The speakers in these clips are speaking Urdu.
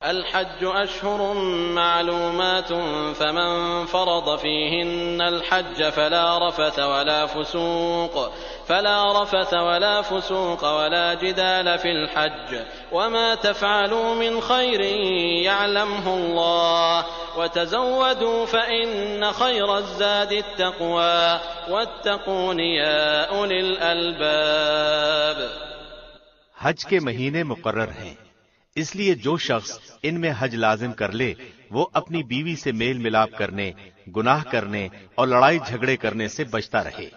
الحج أشهر معلومات فمن فرض فيهن الحج فلا رفث ولا فسوق ولا جدال في الحج وما تفعلوا من خير يعلمه الله وتزودوا فإن خير الزاد التقوى واتقون يا أولي الألباب۔ حج کے مہینے مقرر ہیں، اس لیے جو شخص ان میں حج لازم کر لے وہ اپنی بیوی سے میل ملاپ کرنے، گناہ کرنے اور لڑائی جھگڑے کرنے سے بچتا رہے۔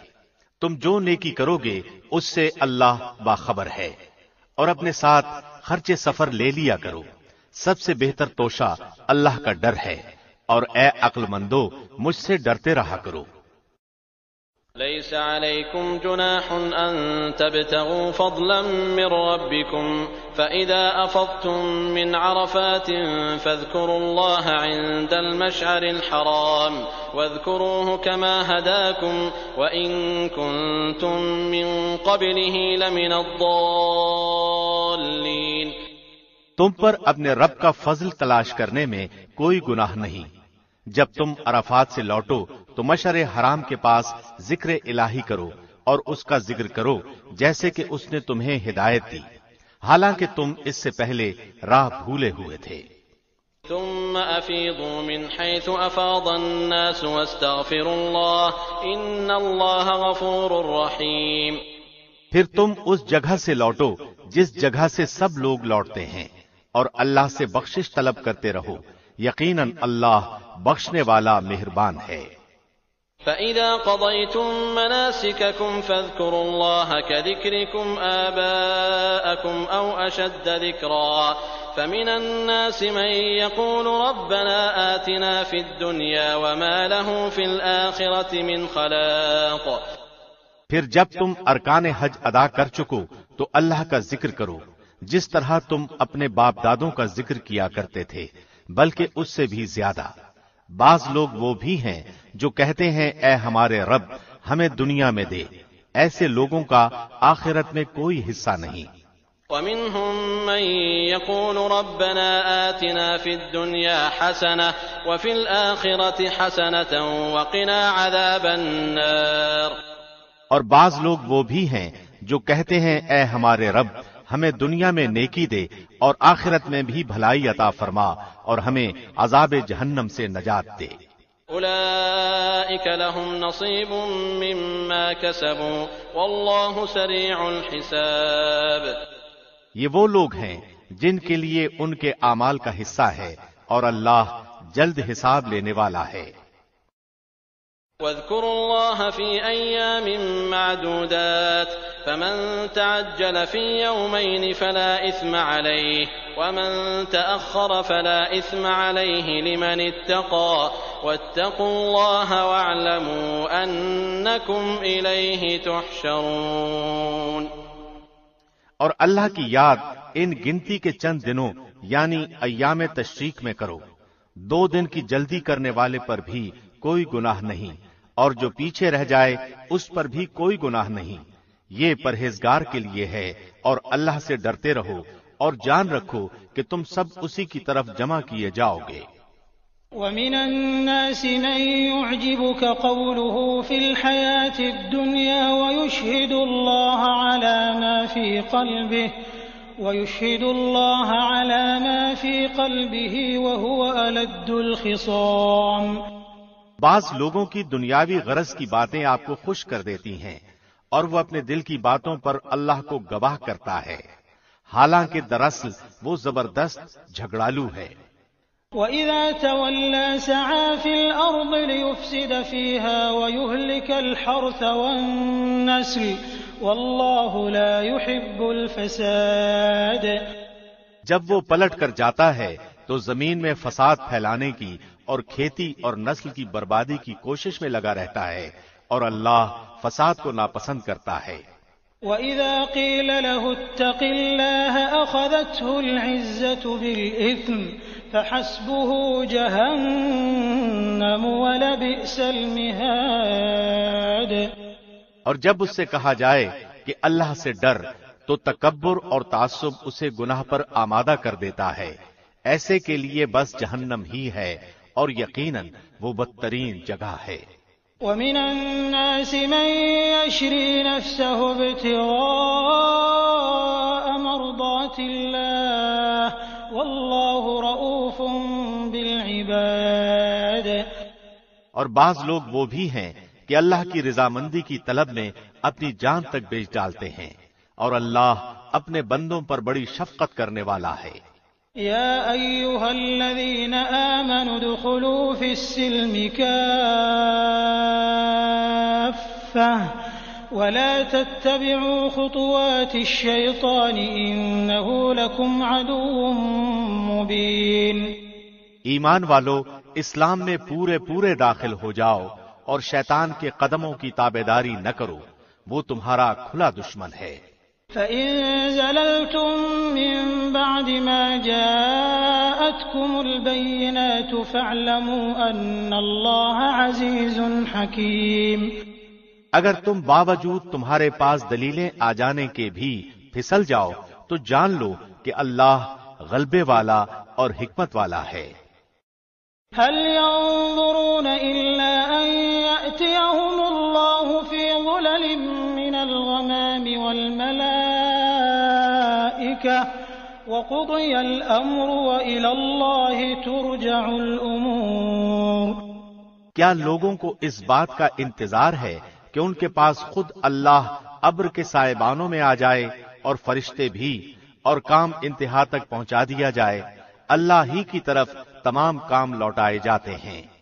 تم جو نیکی کرو گے اس سے اللہ باخبر ہے، اور اپنے ساتھ خرچ سفر لے لیا کرو۔ سب سے بہتر توشہ اللہ کا ڈر ہے، اور اے عقل مندو مجھ سے ڈرتے رہا کرو۔ ليس عليكم جناح أن تبتغوا فضلا من ربكم فإذا أفضتم من عرفات فاذكروا الله عند المشعر الحرام واذكروه كما هداكم وإن كنتم من قبله لمن الضالين۔ تم پر اپنے رب کا فضل تلاش کرنے میں کوئی گناہ نہیں۔ جب تم عرفات سے لوٹو تو مشعر حرام کے پاس ذکر الہی کرو اور اس کا ذکر کرو جیسے کہ اس نے تمہیں ہدایت دی، حالانکہ تم اس سے پہلے راہ بھولے ہوئے تھے۔ ثم افیضوا من حيث افاض الناس واستغفروا الله ان الله غفور رحیم۔ پھر تم اس جگہ سے لوٹو جس جگہ سے سب لوگ لوٹتے ہیں، اور اللہ سے بخشش طلب کرتے رہو، یقیناً اللہ بخشنے والا مہربان ہے۔ فَإِذَا قَضَيْتُم مَّنَاسِكَكُمْ فَاذْكُرُوا اللَّهَ كَذِكْرِكُمْ آبَاءَكُمْ أَوْ أَشَدَّ ذِكْرًا فَمِنَ النَّاسِ مَن يَقُولُ رَبَّنَا آتِنَا فِي الدُّنْيَا وَمَا لَهُ فِي الْآخِرَةِ مِنْ خَلَاقٍ۔ پھر جب تم ارکان حج ادا کر چکو تو اللہ کا ذکر کرو جس طرح تم اپنے باپ دادوں کا ذکر کیا کرتے تھے، بلکہ اس سے بھی زیادہ۔ بعض لوگ وہ بھی ہیں جو کہتے ہیں اے ہمارے رب ہمیں دنیا میں دے، ایسے لوگوں کا آخرت میں کوئی حصہ نہیں۔ وَمِنْهُمْ مَن يَقُولُ رَبَّنَا آتِنَا فِي الدُّنْيَا حَسَنَةً وَفِي الْآخِرَةِ حَسَنَةً وَقِنَا عَذَابَ النَّارِ۔ اور بعض لوگ وہ بھی ہیں جو کہتے ہیں اے ہمارے رب ہمیں دنیا میں نیکی دے اور آخرت میں بھی بھلائی عطا فرما اور ہمیں عذاب جہنم سے نجات دے۔ اولئک لهم نصیب مما کسبوا واللہ سریع الحساب۔ یہ وہ لوگ ہیں جن کے لیے ان کے اعمال کا حصہ ہے اور اللہ جلد حساب لینے والا ہے۔ واذكروا الله في أيام معدودات فمن تعجل في يومين فلا إثم عليه ومن تأخر فلا إثم عليه لمن اتقى واتقوا الله واعلموا أنكم إليه تحشرون۔ اور اللہ کی یاد ان گنتی کے چند دنوں یعنی ایام تشریق میں کرو۔ 2 دن کی جلدی کرنے والے پر بھی کوئی گناہ نہیں، اور جو پیچھے رہ جائے اس پر بھی کوئی گناہ نہیں۔ یہ پرہیزگار کے لیے ہے، اور اللہ سے ڈرتے رہو اور جان رکھو کہ تم سب اسی کی طرف جمع کیے جاؤ گے۔ وَمِنَ النَّاسِ مَن يُعْجِبُكَ قَوْلُهُ فِي الْحَيَاةِ الدُّنْيَا وَيُشْهِدُ اللَّهَ عَلَى مَا فِي قَلْبِهِ وَهُوَ أَلَدُّ الْخِصَامِ۔ بعض لوگوں کی دنیاوی غرض کی باتیں آپ کو خوش کر دیتی ہیں، اور وہ اپنے دل کی باتوں پر اللہ کو گواہ کرتا ہے، حالانکہ دراصل وہ زبردست جھگڑالو ہے۔ وَإِذَا تَوَلَّى سَعَى فِي الْأَرْضِ لِيُفْسِدَ فِيهَا وَيُهْلِكَ الْحَرْثَ وَالنَّسْلَ وَاللَّهُ لَا يُحِبُّ الْفَسَادَ۔ جب وہ پلٹ کر جاتا ہے تو زمین میں فساد پھیلانے کی اور کھیتی اور نسل کی بربادی کی کوشش میں لگا رہتا ہے، اور اللہ فساد کو ناپسند کرتا ہے۔ وَإِذَا قِيلَ لَهُ اتَّقِ اللَّهَ أَخَذَتْهُ الْعِزَّةُ بِالْإِثْمِ فَحَسْبُهُ جَهَنَّمُ وَلَبِئْسَ الْمِهَادُ۔ اور جب اس سے کہا جائے کہ اللہ سے ڈر تو تکبر اور تعصب اسے گناہ پر آمادہ کر دیتا ہے، ایسے کے لیے بس جہنم ہی ہے اور یقیناً وہ بدترین جگہ ہے۔ وَمِنَ النَّاسِ مَن يَشْرِي نَفْسَهُ ابْتِغَاءَ مَرْضَاتِ اللَّهِ وَاللَّهُ رَءُوفٌ بِالْعِبَادِ۔ اور بعض لوگ وہ بھی ہیں کہ اللہ کی رضامندی کی طلب میں اپنی جان تک بیچ ڈالتے ہیں، اور اللہ اپنے بندوں پر بڑی شفقت کرنے والا ہے۔ یا ایھا الذین آمنوا ادخلوا فی السلم کافۃ ولا تتبعوا خطوات الشیطان انہ لکم عدو مبین۔ ایمان والو، اسلام میں پورے پورے داخل ہو جاؤ اور شیطان کے قدموں کی تابعداری نہ کرو، وہ تمہارا کھلا دشمن ہے۔ فَإِن زَلَلْتُم مِّن بَعْدِ مَا جَاءَتْكُمُ الْبَيِّنَاتُ فَاعْلَمُوا أَنَّ اللَّهَ عَزِيزٌ حَكِيمٌ۔ اگر تم باوجود تمہارے پاس دلیلیں آ جانے کے بھی پھسل جاؤ تو جان لو کہ اللہ غلبے والا اور حکمت والا ہے۔ هل ينظرون إلا أن يأتيهم الله في ظلل من الغمام والملائكة وقضي الأمر وإلى الله ترجع الأمور۔ کیا لوگوں کو اس بات کا انتظار ہے کہ ان کے پاس خود اللہ ابر کے سائبانوں میں آ جائے اور فرشتے بھی، اور کام انتہا تک پہنچا دیا جائے؟ اللہ ہی کی طرف تمام کام لوٹائے جاتے ہیں۔